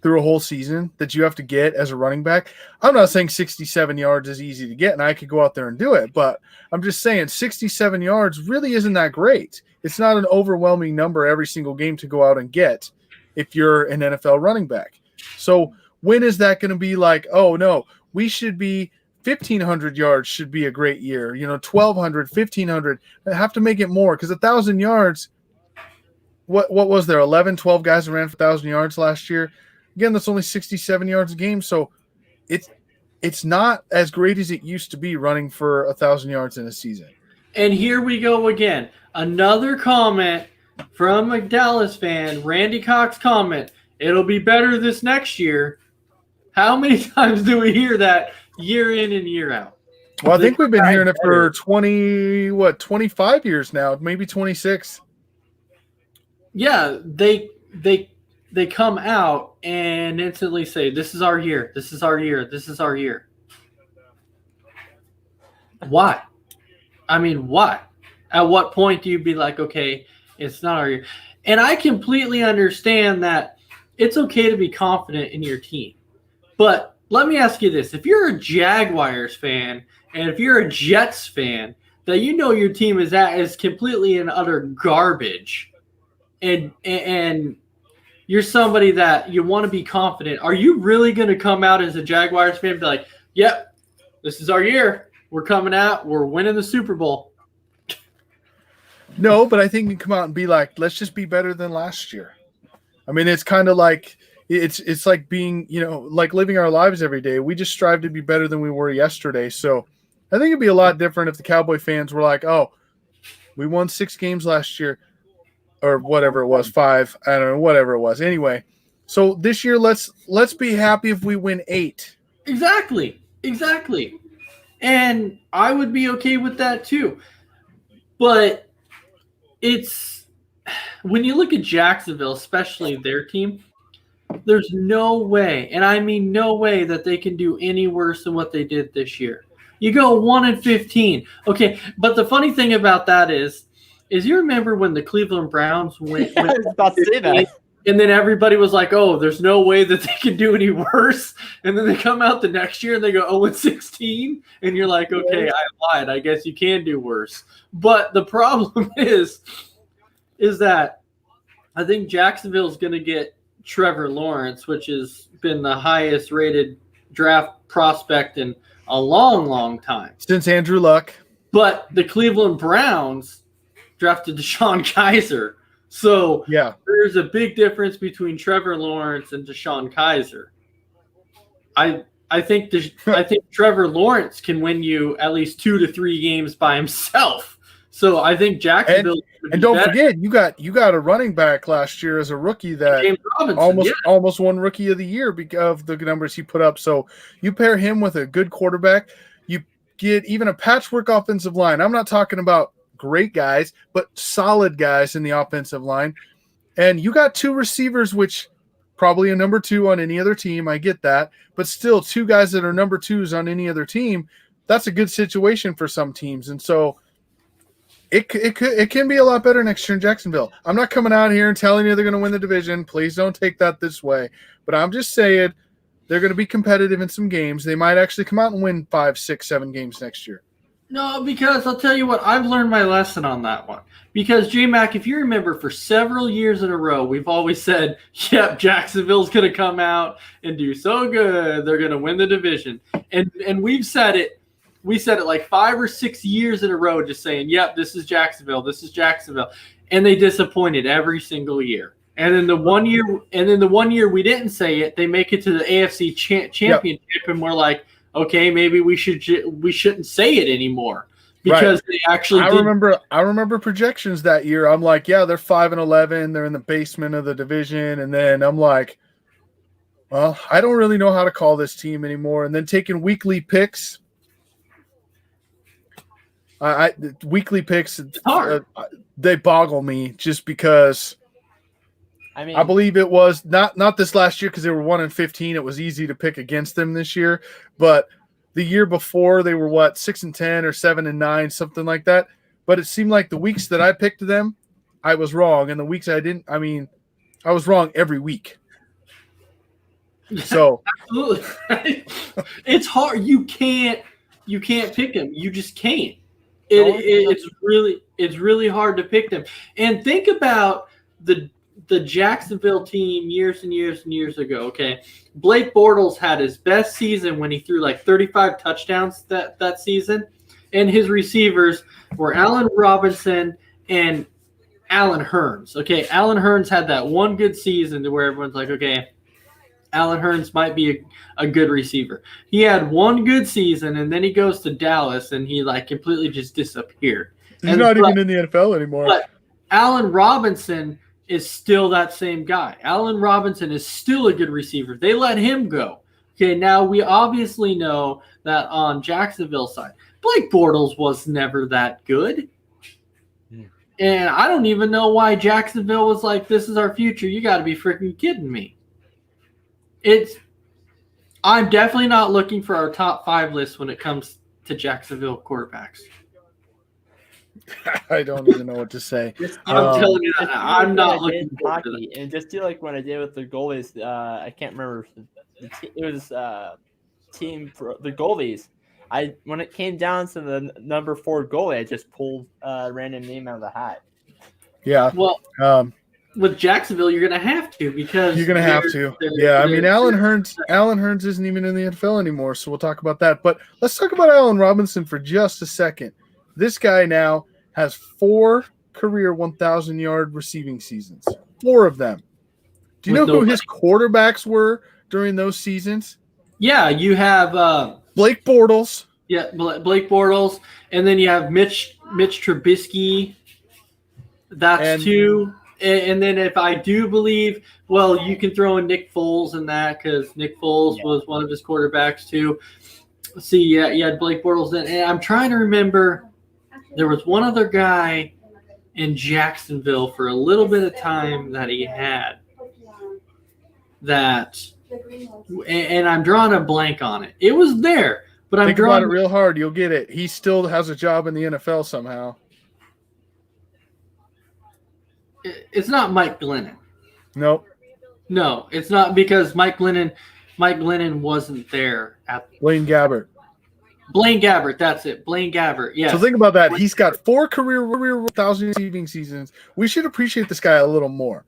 through a whole season that you have to get as a running back. I'm not saying 67 yards is easy to get and I could go out there and do it, but I'm just saying 67 yards really isn't that great. It's not an overwhelming number every single game to go out and get if you're an NFL running back. So when is that going to be like, oh, no, we should be 1,500 yards should be a great year. 1,200, 1,500. I have to make it more because 1,000 yards, what was there, 11, 12 guys that ran for 1,000 yards last year? Again, that's only 67 yards a game. So it's not as great as it used to be running for 1,000 yards in a season. And here we go again. Another comment from a Dallas fan, Randy Cox comment. It'll be better this next year. How many times do we hear that year in and year out? Well, I think we've been hearing it for 25 years now, maybe 26. Yeah, they come out and instantly say, this is our year, this is our year, this is our year. Why? I mean, why? At what point do you be like, okay, it's not our year? And I completely understand that it's okay to be confident in your team. But let me ask you this. If you're a Jaguars fan and if you're a Jets fan, that your team is completely and utter garbage, and you're somebody that you want to be confident, are you really going to come out as a Jaguars fan and be like, yep, this is our year. We're coming out. We're winning the Super Bowl? No, but I think you can come out and be like, let's just be better than last year. I mean, it's kind of like it's like being, like living our lives every day. We just strive to be better than we were yesterday. So I think it'd be a lot different if the Cowboy fans were like, oh, we won 6 games last year or whatever it was, 5. I don't know, whatever it was. Anyway, so this year, let's be happy if we win 8. Exactly. And I would be okay with that too. But it's when you look at Jacksonville, especially their team, there's no way, and I mean no way, that they can do any worse than what they did this year. You go 1-15. Okay, but the funny thing about that is you remember when the Cleveland Browns went I was about to say that. And then everybody was like, "Oh, there's no way that they can do any worse." And then they come out the next year and they go 0-16, and you're like, "Okay, I lied. I guess you can do worse." But the problem is that I think Jacksonville's going to get Trevor Lawrence, which has been the highest rated draft prospect in a long, long time since Andrew Luck. But the Cleveland Browns drafted DeShone Kizer. So yeah, there's a big difference between Trevor Lawrence and DeShone Kizer. I think Trevor Lawrence can win you at least 2 to 3 games by himself. So I think Jacksonville and don't forget you got a running back last year as a rookie that James Robinson, almost won Rookie of the Year because of the numbers he put up. So you pair him with a good quarterback, you get even a patchwork offensive line. I'm not talking about great guys, but solid guys in the offensive line. And you got 2 receivers, which probably a number 2 on any other team. I get that. But still 2 guys that are number 2s on any other team. That's a good situation for some teams. And so it can be a lot better next year in Jacksonville. I'm not coming out here and telling you they're going to win the division. Please don't take that this way. But I'm just saying they're going to be competitive in some games. They might actually come out and win 5, 6, 7 games next year. No, because I'll tell you what, I've learned my lesson on that one. Because, J-Mac, if you remember, for several years in a row, we've always said, yep, Jacksonville's going to come out and do so good. They're going to win the division. And we've said it. We said it like 5 or 6 years in a row, just saying, yep, this is Jacksonville. This is Jacksonville. And they disappointed every single year. And then the one year we didn't say it, they make it to the AFC championship, and we're like, okay, maybe we shouldn't say it anymore because they actually. I remember projections that year. I'm like, yeah, they're 5-11. They're in the basement of the division, and then I'm like, well, I don't really know how to call this team anymore. And then taking weekly picks. Weekly picks, they boggle me just because. I mean, I believe it was not this last year because they were 1-15. It was easy to pick against them this year, but the year before they were 6-10 or 7-9, something like that. But it seemed like the weeks that I picked them, I was wrong, and the weeks I didn't. I mean, I was wrong every week. So absolutely, it's hard. You can't pick them. You just can't. It's really hard to pick them. And think about the Jacksonville team years and years and years ago. Okay, Blake Bortles had his best season when he threw like 35 touchdowns that season, and his receivers were Allen Robinson and Allen Hurns. Okay, Allen Hurns had that one good season to where everyone's like, okay, Allen Hurns might be a good receiver. He had one good season, and then he goes to Dallas, and he like completely just disappeared. He's not even in the NFL anymore. But Allen Robinson is still that same guy. Allen Robinson is still a good receiver. They let him go. Okay, now we obviously know that on Jacksonville's side, Blake Bortles was never that good. And I don't even know why Jacksonville was like, this is our future. You got to be freaking kidding me. I'm definitely not looking for our top 5 list when it comes to Jacksonville quarterbacks. I don't even know what to say. I'm telling you that I'm not looking for hockey, and just do like what I did with the goalies. I can't remember. It was team for the goalies. When it came down to the number 4 goalie, I just pulled a random name out of the hat. Yeah. Well, with Jacksonville, you're going to have to because you're going to have to. Yeah, I mean, Allen Hurns isn't even in the NFL anymore, so we'll talk about that. But let's talk about Allen Robinson for just a second. This guy now has 4 career 1,000-yard receiving seasons. 4 of them. Do you know who his quarterbacks were during those seasons? Yeah, you have Blake Bortles. Yeah, Blake Bortles, and then you have Mitch Trubisky. That's 2. And then if I do believe, well, you can throw in Nick Foles in that because Nick Foles was one of his quarterbacks too. See, yeah, you had Blake Bortles then. And I'm trying to remember, there was one other guy in Jacksonville for a little bit of time that he had that, and I'm drawing a blank on it. It was there, but I'm drawing about it real hard. You'll get it. He still has a job in the NFL somehow. It's not Mike Glennon. Nope. No, it's not because Mike Glennon wasn't there at Blaine Gabbert. Blaine Gabbert. That's it. Blaine Gabbert. Yes. So think about that. He's got 4 career 1,000 receiving seasons. We should appreciate this guy a little more,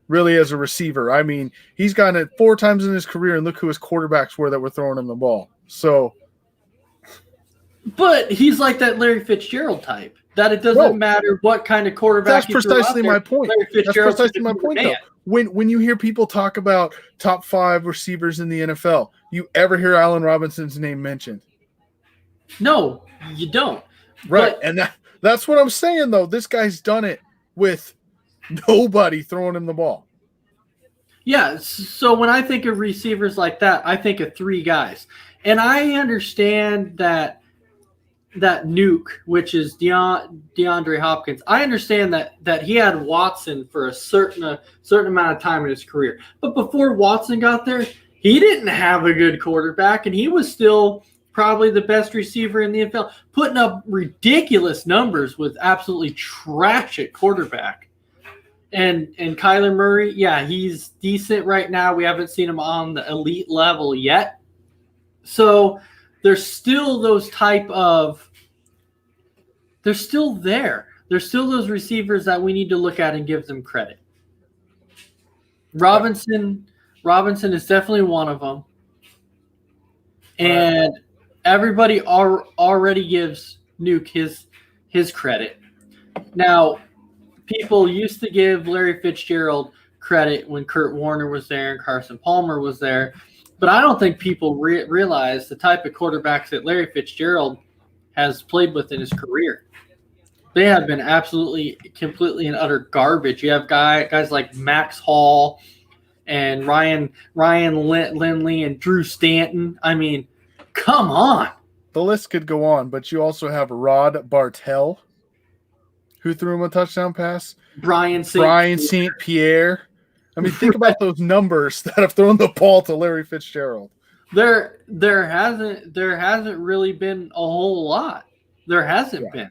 really, as a receiver. I mean, he's gotten it 4 times in his career, and look who his quarterbacks were that were throwing him the ball. So, but he's like that Larry Fitzgerald type. That it doesn't matter what kind of quarterback. That's precisely my point. That's precisely my point, though. When you hear people talk about top 5 receivers in the NFL, you ever hear Allen Robinson's name mentioned? No, you don't. Right, and that's what I'm saying, though. This guy's done it with nobody throwing him the ball. Yeah, so when I think of receivers like that, I think of 3 guys. And I understand that nuke, which is DeAndre Hopkins, I understand that he had Watson for a certain amount of time in his career. But before Watson got there, he didn't have a good quarterback, and he was still probably the best receiver in the NFL, putting up ridiculous numbers with absolutely trash at quarterback. And Kyler Murray, yeah, he's decent right now. We haven't seen him on the elite level yet. So there's still those they're still there. There's still those receivers that we need to look at and give them credit. Robinson is definitely one of them. And everybody already gives Nuke his credit. Now, people used to give Larry Fitzgerald credit when Kurt Warner was there and Carson Palmer was there, but I don't think people realize the type of quarterbacks that Larry Fitzgerald has played with in his career. They have been absolutely, completely and utter garbage. You have guys like Max Hall and Ryan Lindley and Drew Stanton. I mean, come on. The list could go on, but you also have Rod Bartel, who threw him a touchdown pass. Brian St. Pierre. I mean, think about those numbers that have thrown the ball to Larry Fitzgerald. There hasn't really been a whole lot. There hasn't been.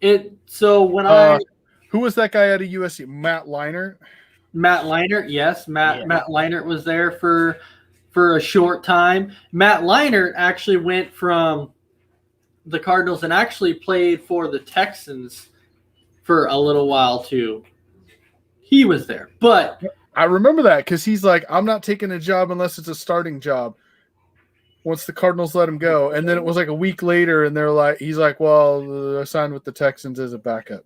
Who was that guy out of USC? Matt Leinart? Matt Leinart, yes. Matt Leinart was there for a short time. Matt Leinart actually went from the Cardinals and actually played for the Texans for a little while too. He was there, but I remember that because he's like, I'm not taking a job unless it's a starting job. Once the Cardinals let him go, and then it was like a week later, and he's like, well, I signed with the Texans as a backup.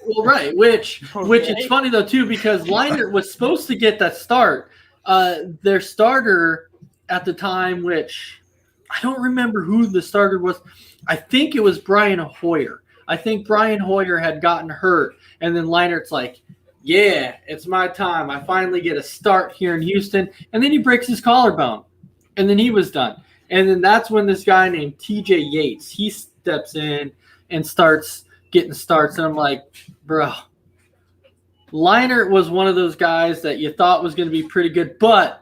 Well, right, which it's funny though too because Leinart was supposed to get that start. Their starter at the time, which I don't remember who the starter was. I think it was Brian Hoyer. I think Brian Hoyer had gotten hurt, and then Leinart's like, yeah, it's my time. I finally get a start here in Houston. And then he breaks his collarbone, and then he was done. And then that's when this guy named TJ Yates, he steps in and starts getting starts. And I'm like, bro, Leinart was one of those guys that you thought was going to be pretty good. But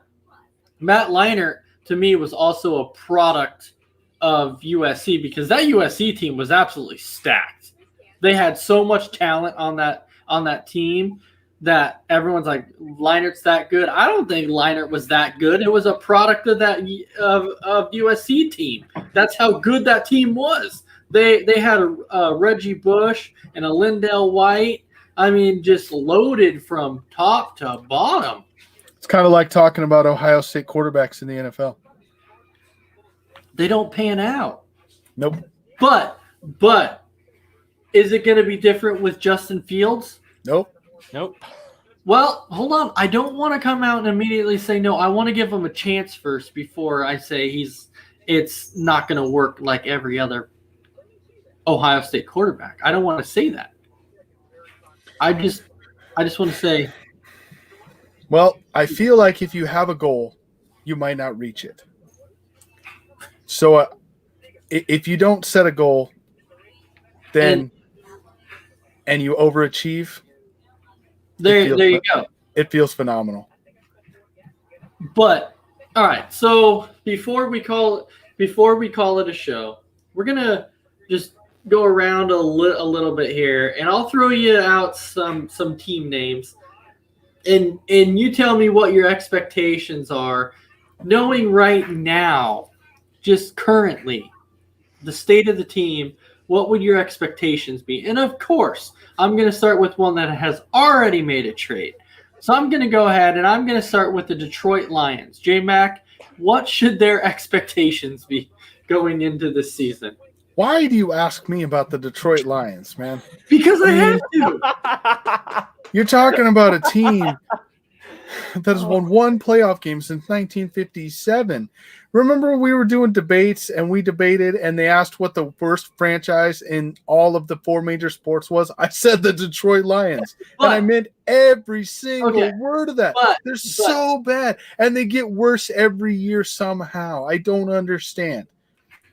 Matt Leinart, to me, was also a product of USC because that USC team was absolutely stacked. They had so much talent on that team that everyone's like, Leinart's that good. I don't think Leinart was that good. It was a product of that of USC team. That's how good that team was. They had a Reggie Bush and a Lindell White. I mean, just loaded from top to bottom. It's kind of like talking about Ohio State quarterbacks in the NFL. They don't pan out. Nope. But is it going to be different with Justin Fields? Nope. Well, hold on. I don't want to come out and immediately say no. I want to give him a chance first before I say it's not going to work like every other Ohio State quarterback. I don't want to say that. I just want to say. Well, I feel like if you have a goal, you might not reach it. So if you don't set a goal, then and you overachieve, there you go. It feels phenomenal. But all right, so before we call it a show, we're gonna just go around a little bit here, and I'll throw you out some team names. And you tell me what your expectations are, knowing right now, just currently, the state of the team. What would your expectations be? And of course, I'm going to start with one that has already made a trade. So I'm going to go ahead and I'm going to start with the Detroit Lions. J-Mac, what should their expectations be going into this season? Why do you ask me about the Detroit Lions, man? Because I have to. You're talking about a team that has won one playoff game since 1957. Remember, we were doing debates and we debated, and they asked what the worst franchise in all of the 4 major sports was. I said the Detroit Lions, and I meant every single word of that. They're so bad, and they get worse every year somehow. I don't understand.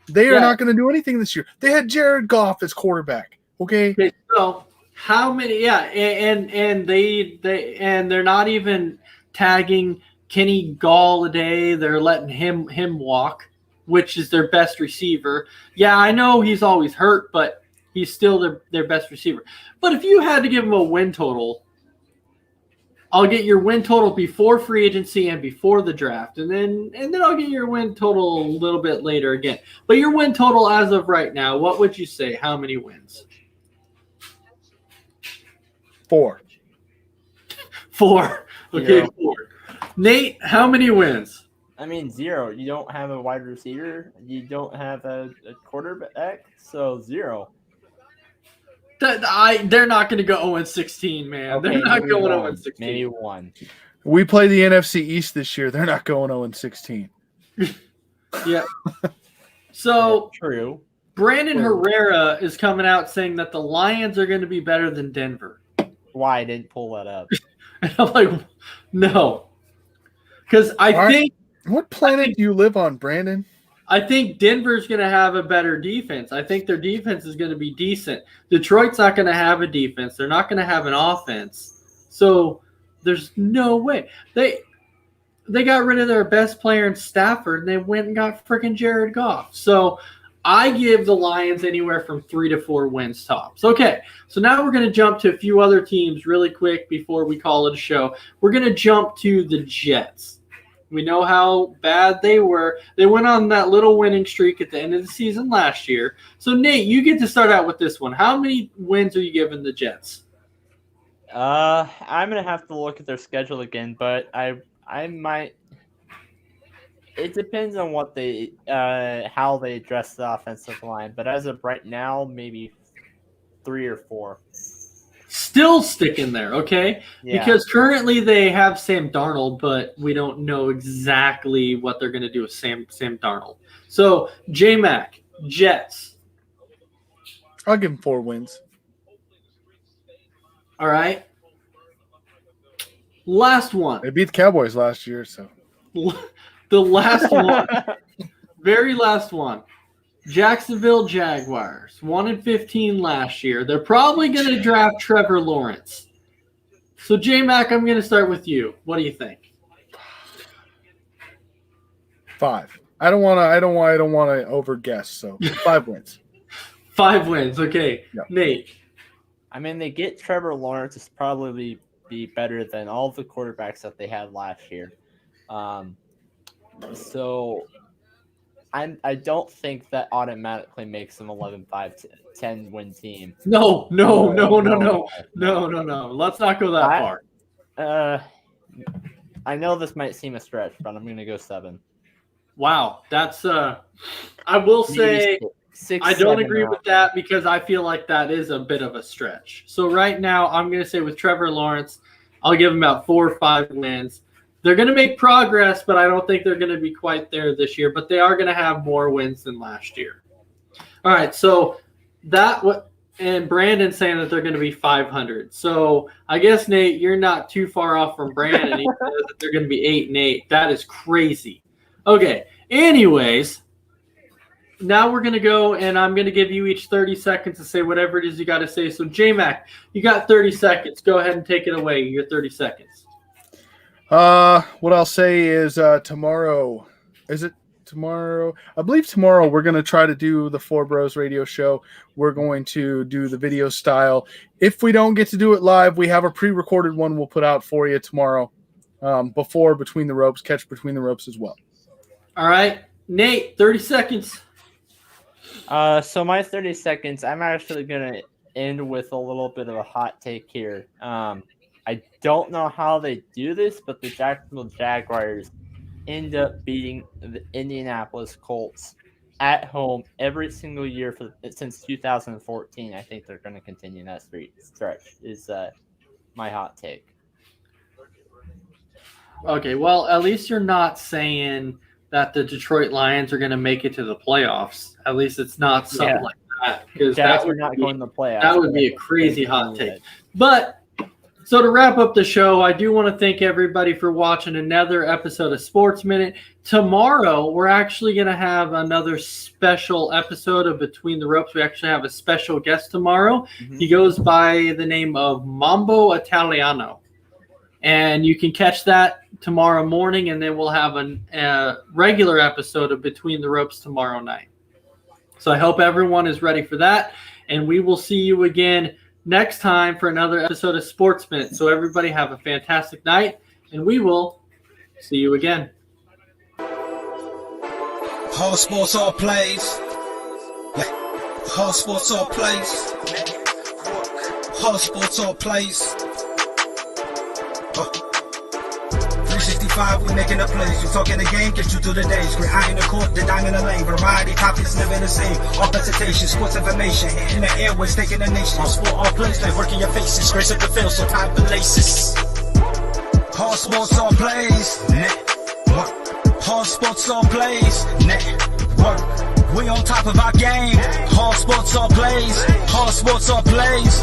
They are not going to do anything this year. They had Jared Goff as quarterback. Okay, so how many? Yeah, and they're not even tagging Kenny Galladay. They're letting him walk, which is their best receiver. Yeah, I know he's always hurt, but he's still their best receiver. But if you had to give him a win total, I'll get your win total before free agency and before the draft, and then I'll get your win total a little bit later again. But your win total as of right now, what would you say? How many wins? 4. 4. Okay, 0. 4. Nate, how many wins? I mean, 0. You don't have a wide receiver. You don't have a quarterback, so 0. They're not going to go 0-16, man. Okay, they're not going 0-16. Maybe 1. We play the NFC East this year. They're not going 0-16. Yeah. So true. Brandon Herrera is coming out saying that the Lions are going to be better than Denver. Why I didn't pull that up? And I'm like, no. Because what planet do you live on, Brandon? I think Denver's going to have a better defense. I think their defense is going to be decent. Detroit's not going to have a defense. They're not going to have an offense. So there's no way. They got rid of their best player in Stafford, and they went and got freaking Jared Goff. So I give the Lions anywhere from 3 to 4 wins tops. Okay, so now we're going to jump to a few other teams really quick before we call it a show. We're going to jump to the Jets. We know how bad they were. They went on that little winning streak at the end of the season last year. So, Nate, you get to start out with this one. How many wins are you giving the Jets? I'm going to have to look at their schedule again, but I might – it depends on what they how they address the offensive line. But as of right now, maybe 3 or 4. Still sticking there, okay? Yeah. Because currently they have Sam Darnold, but we don't know exactly what they're going to do with Sam Darnold. So, J-Mac, Jets. I'll give them 4 wins. All right. Last one. They beat the Cowboys last year, so. The last one. Very last one. Jacksonville Jaguars, 1-15 last year. They're probably going to draft Trevor Lawrence. So, J-Mac, I'm going to start with you. What do you think? 5. I don't want to overguess. So 5 wins. 5 wins. Okay, yep. Nate. I mean, they get Trevor Lawrence is probably be better than all the quarterbacks that they had last year. So. I don't think that automatically makes them 11-5, 10-win team. No. Let's not go that far. I know this might seem a stretch, but I'm going to go 7. Wow, that's I will say 6, I don't agree with that because I feel like that is a bit of a stretch. So right now, I'm going to say with Trevor Lawrence, I'll give him about 4 or 5 wins. They're going to make progress, but I don't think they're going to be quite there this year. But they are going to have more wins than last year. All right, so and Brandon's saying that they're going to be 500. So I guess, Nate, you're not too far off from Brandon. He says that they're going to be 8-8. That is crazy. Okay, anyways, now we're going to go, and I'm going to give you each 30 seconds to say whatever it is you got to say. So, J-Mac, you got 30 seconds. Go ahead and take it away. Your 30 seconds. What I'll say is tomorrow. Is it tomorrow. I believe tomorrow we're going to try to do the Four Bros radio show. We're going to do the video style. If we don't get to do it live, we have a pre-recorded one we'll put out for you tomorrow before Between the Ropes, catch Between the Ropes as well. All right, Nate, 30 seconds. So my 30 seconds, I'm actually going to end with a little bit of a hot take here. I don't know how they do this, but the Jacksonville Jaguars end up beating the Indianapolis Colts at home every single year since 2014. I think they're going to continue that stretch is my hot take. Okay, well, at least you're not saying that the Detroit Lions are going to make it to the playoffs. At least it's not something like that. Because that would not going to the playoffs. That would be a crazy hot take. But so to wrap up the show, I do want to thank everybody for watching another episode of Sports Minute. Tomorrow, we're actually going to have another special episode of Between the Ropes. We actually have a special guest tomorrow. Mm-hmm. He goes by the name of Mambo Italiano. And you can catch that tomorrow morning, and then we'll have a regular episode of Between the Ropes tomorrow night. So I hope everyone is ready for that, and we will see you again next time for another episode of Sports Minute. So everybody have a fantastic night, and we will see you again. All sports, all plays. Yeah. All sports, all plays. All sports, all plays. 365, we making the plays. We talking the game, get you through the days. Great eye in the court, the dime in the lane. Variety, topics never the same. All presentation, sports information. In the airways, taking the nation. All sport, all plays, like working your faces. Grace up the field, so tie the laces. All sports, all plays. Network. All sports, all plays. Network. We on top of our game. All sports, all plays. All sports, all plays.